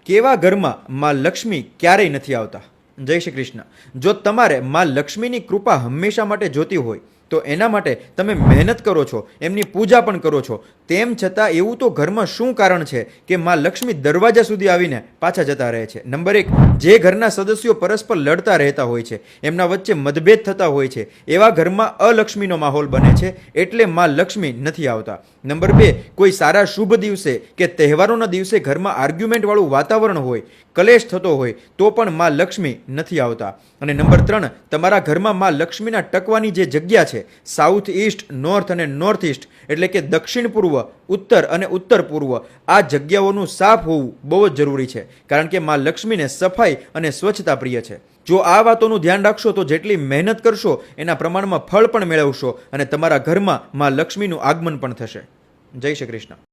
કેવા ઘરમાં માં લક્ષ્મી ક્યારેય નથી આવતા? જય શ્રી કૃષ્ણ. જો તમારે માં લક્ષ્મીની કૃપા હંમેશા માટે જોતી હોય તો એના માટે તમે મહેનત કરો છો, એમની પૂજા પણ કરો છો, તેમ છતાં એવું તો ઘરમાં શું કારણ છે કે માં લક્ષ્મી દરવાજા સુધી આવીને પાછા જતા રહે છે? નંબર 1, જે ઘરના સદસ્યો પરસ્પર લડતા રહેતા હોય છે, એમના વચ્ચે મતભેદ થતા હોય છે, એવા ઘરમાં અલક્ષ્મીનો માહોલ બને છે, એટલે માં લક્ષ્મી નથી આવતા. નંબર 2, કોઈ સારા શુભ દિવસે કે તહેવારોના દિવસે ઘરમાં આર્ગ્યુમેન્ટ વાળું વાતાવરણ હોય, કલેશ થતો હોય તો પણ માં લક્ષ્મી નથી આવતા. અને નંબર 3, તમારા ઘરમાં માં લક્ષ્મીના ટકવાની જે જગ્યા છે, સાઉથ ઈસ્ટ, નોર્થ અને નોર્થ ઈસ્ટ, એટલે કે દક્ષિણ પૂર્વ, ઉત્તર અને ઉત્તર પૂર્વ, આ જગ્યાઓનું સાફ હોવું બહુ જ જરૂરી છે, કારણ કે માં લક્ષ્મીને સફાઈ અને સ્વચ્છતા પ્રિય છે. જો આ વાતોનું ધ્યાન રાખશો તો જેટલી મહેનત કરશો એના પ્રમાણમાં ફળ પણ મેળવશો અને તમારા ઘરમાં માં લક્ષ્મીનું આગમન પણ થશે. જય શ્રી કૃષ્ણ.